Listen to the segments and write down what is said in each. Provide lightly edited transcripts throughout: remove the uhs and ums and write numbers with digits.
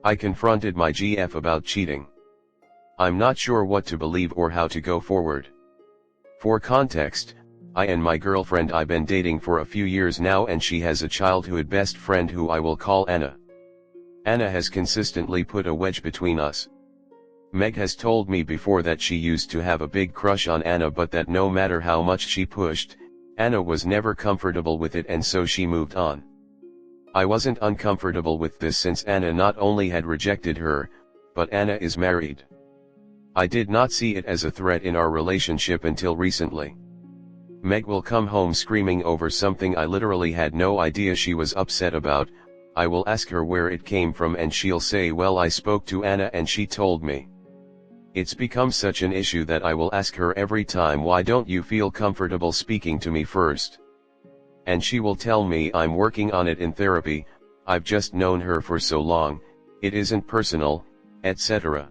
I confronted my GF about cheating. I'm not sure what to believe or how to go forward. For context, I and my girlfriend I've been dating for a few years now, and she has a childhood best friend who I will call Anna. Anna has consistently put a wedge between us. Meg has told me before that she used to have a big crush on Anna, but that no matter how much she pushed, Anna was never comfortable with it, and so she moved on. I wasn't uncomfortable with this since Anna not only had rejected her, but Anna is married. I did not see it as a threat in our relationship until recently. Meg will come home screaming over something I literally had no idea she was upset about. I will ask her where it came from and she'll say, well, I spoke to Anna and she told me. It's become such an issue that I will ask her every time, why don't you feel comfortable speaking to me first? And she will tell me, I'm working on it in therapy, I've just known her for so long, it isn't personal, etc.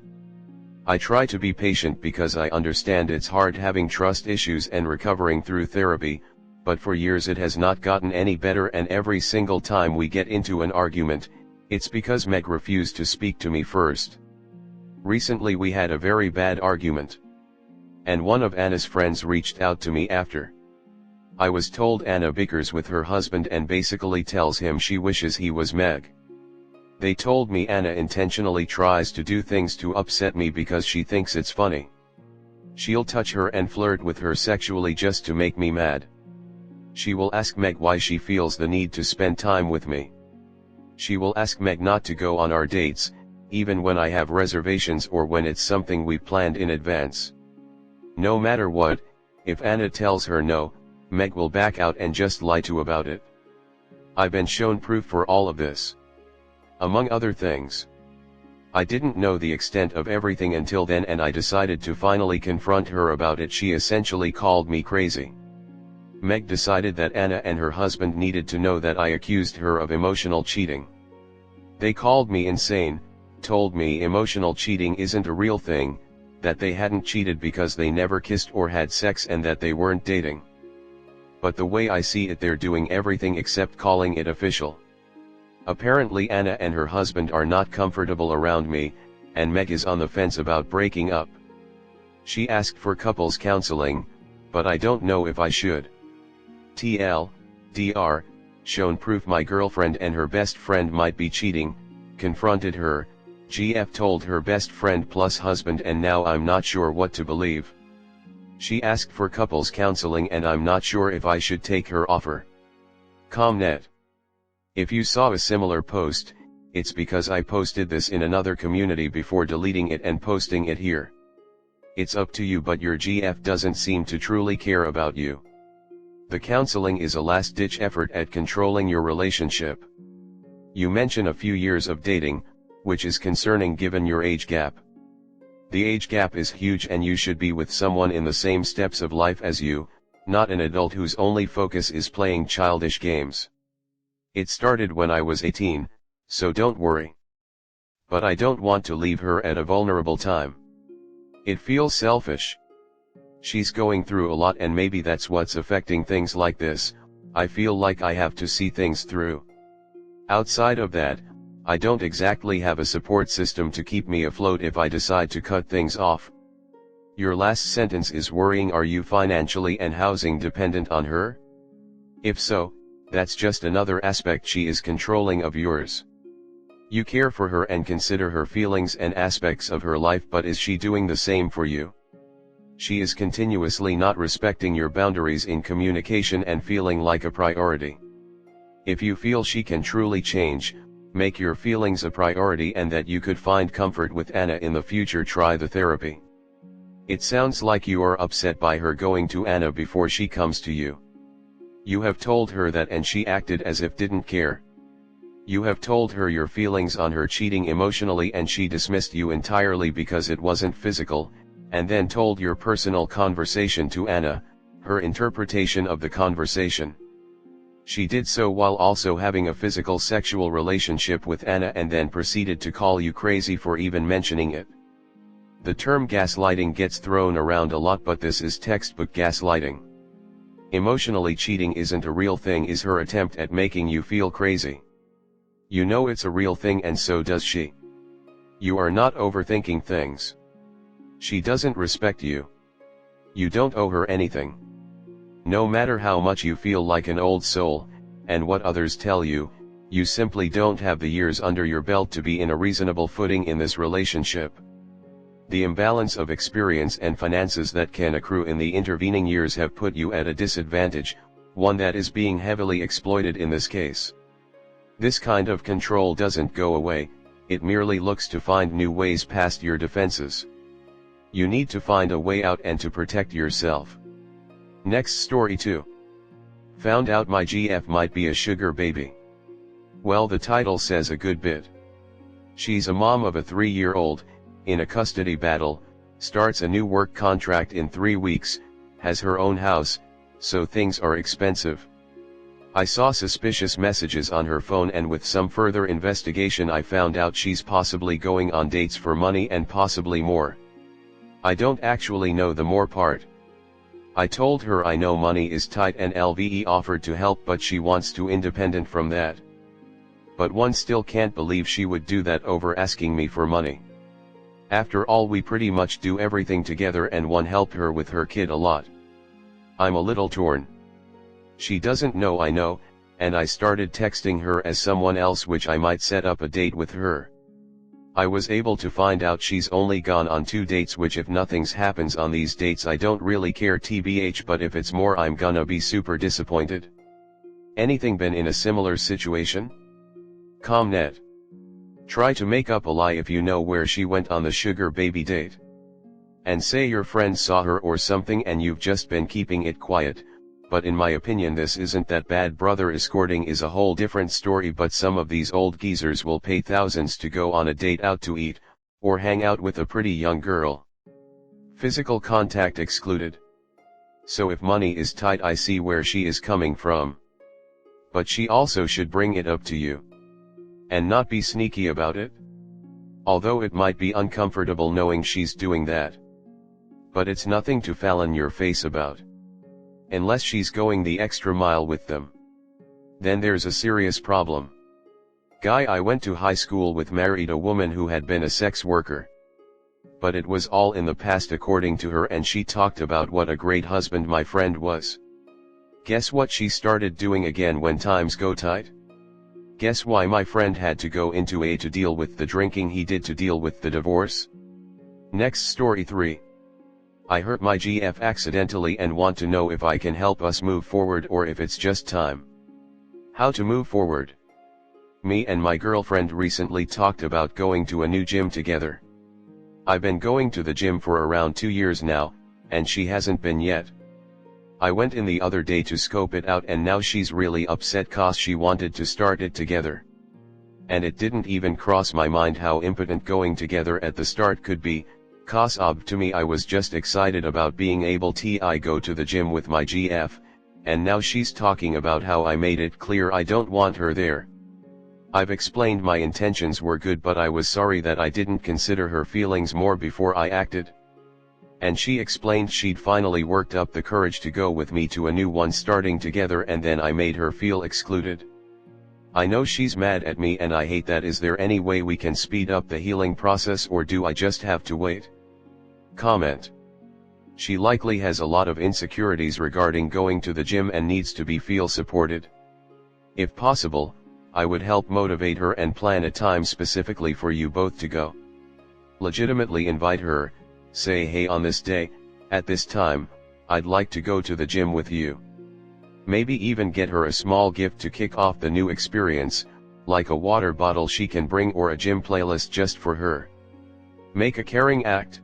I try to be patient because I understand it's hard having trust issues and recovering through therapy, but for years it has not gotten any better, and every single time we get into an argument, it's because Meg refused to speak to me first. Recently we had a very bad argument. And one of Anna's friends reached out to me after. I was told Anna bickers with her husband and basically tells him she wishes he was Meg. They told me Anna intentionally tries to do things to upset me because she thinks it's funny. She'll touch her and flirt with her sexually just to make me mad. She will ask Meg why she feels the need to spend time with me. She will ask Meg not to go on our dates, even when I have reservations or when it's something we planned in advance. No matter what, if Anna tells her no, Meg will back out and just lie to about it. I've been shown proof for all of this. Among other things. I didn't know the extent of everything until then, and I decided to finally confront her about it. She essentially called me crazy. Meg decided that Anna and her husband needed to know that I accused her of emotional cheating. They called me insane, told me emotional cheating isn't a real thing, that they hadn't cheated because they never kissed or had sex, and that they weren't dating. But the way I see it, they're doing everything except calling it official. Apparently Anna and her husband are not comfortable around me, and Meg is on the fence about breaking up. She asked for couples counseling, but I don't know if I should. TLDR, shown proof my girlfriend and her best friend might be cheating, confronted her, GF told her best friend plus husband, and now I'm not sure what to believe. She asked for couples counseling and I'm not sure if I should take her offer. Comnet. If you saw a similar post, it's because I posted this in another community before deleting it and posting it here. It's up to you, but your GF doesn't seem to truly care about you. The counseling is a last-ditch effort at controlling your relationship. You mention a few years of dating, which is concerning given your age gap. The age gap is huge, and you should be with someone in the same steps of life as you, not an adult whose only focus is playing childish games. It started when I was 18, so don't worry. But I don't want to leave her at a vulnerable time. It feels selfish. She's going through a lot, and maybe that's what's affecting things like this. I feel like I have to see things through. Outside of that, I don't exactly have a support system to keep me afloat if I decide to cut things off. Your last sentence is worrying. Are you financially and housing dependent on her? If so, that's just another aspect she is controlling of yours. You care for her and consider her feelings and aspects of her life, but is she doing the same for you? She is continuously not respecting your boundaries in communication and feeling like a priority. If you feel she can truly change, make your feelings a priority and that you could find comfort with Anna in the future, try the therapy. It sounds like you are upset by her going to Anna before she comes to you. You have told her that and she acted as if didn't care. You have told her your feelings on her cheating emotionally and she dismissed you entirely because it wasn't physical, and then told your personal conversation to Anna, her interpretation of the conversation. She did so while also having a physical sexual relationship with Anna and then proceeded to call you crazy for even mentioning it. The term gaslighting gets thrown around a lot, but this is textbook gaslighting. Emotionally cheating isn't a real thing is her attempt at making you feel crazy. You know it's a real thing and so does she. You are not overthinking things. She doesn't respect you. You don't owe her anything. No matter how much you feel like an old soul, and what others tell you, you simply don't have the years under your belt to be in a reasonable footing in this relationship. The imbalance of experience and finances that can accrue in the intervening years have put you at a disadvantage, one that is being heavily exploited in this case. This kind of control doesn't go away, it merely looks to find new ways past your defenses. You need to find a way out and to protect yourself. Next story 2. Found out my GF might be a sugar baby. Well, the title says a good bit. She's a mom of a 3-year-old, in a custody battle, starts a new work contract in 3 weeks, has her own house, so things are expensive. I saw suspicious messages on her phone, and with some further investigation I found out she's possibly going on dates for money and possibly more. I don't actually know the more part. I told her I know money is tight and LVE offered to help, but she wants to independent from that. But one still can't believe she would do that over asking me for money. After all, we pretty much do everything together and one helped her with her kid a lot. I'm a little torn. She doesn't know I know, and I started texting her as someone else, which I might set up a date with her. I was able to find out she's only gone on 2 dates, which if nothing's happens on these dates I don't really care tbh, but if it's more I'm gonna be super disappointed. Anything been in a similar situation? Comnet. Try to make up a lie if you know where she went on the sugar baby date. And say your friend saw her or something and you've just been keeping it quiet, but in my opinion this isn't that bad. Brother escorting is a whole different story, but some of these old geezers will pay thousands to go on a date out to eat, or hang out with a pretty young girl. Physical contact excluded. So if money is tight, I see where she is coming from. But she also should bring it up to you. And not be sneaky about it. Although it might be uncomfortable knowing she's doing that. But it's nothing to fall on your face about. Unless she's going the extra mile with them. Then there's a serious problem. Guy I went to high school with married a woman who had been a sex worker. But it was all in the past according to her, and she talked about what a great husband my friend was. Guess what she started doing again when times go tight? Guess why my friend had to go into A to deal with the drinking he did to deal with the divorce? Next story 3. I hurt my GF accidentally and want to know if I can help us move forward or if it's just time. How to move forward? Me and my girlfriend recently talked about going to a new gym together. I've been going to the gym for around 2 years now, and she hasn't been yet. I went in the other day to scope it out, and now she's really upset cause she wanted to start it together. And it didn't even cross my mind how impotent going together at the start could be, cause to me I was just excited about being able to go to the gym with my GF, and now she's talking about how I made it clear I don't want her there. I've explained my intentions were good, but I was sorry that I didn't consider her feelings more before I acted. And she explained she'd finally worked up the courage to go with me to a new one starting together, and then I made her feel excluded. I know she's mad at me and I hate that. Is there any way we can speed up the healing process, or do I just have to wait? Comment. She likely has a lot of insecurities regarding going to the gym and needs to be feel supported. If possible, I would help motivate her and plan a time specifically for you both to go. Legitimately invite her. Say, hey, on this day, at this time, I'd like to go to the gym with you. Maybe even get her a small gift to kick off the new experience, like a water bottle she can bring or a gym playlist just for her. Make a caring act.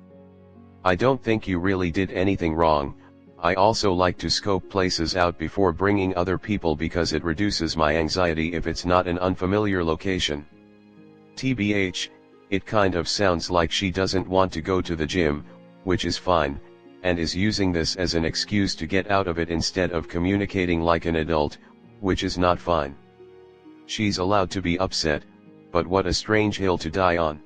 I don't think you really did anything wrong. I also like to scope places out before bringing other people because it reduces my anxiety if it's not an unfamiliar location. TBH, it kind of sounds like she doesn't want to go to the gym, which is fine, and is using this as an excuse to get out of it instead of communicating like an adult, which is not fine. She's allowed to be upset, but what a strange hill to die on.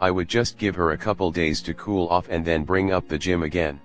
I would just give her a couple days to cool off and then bring up the gym again.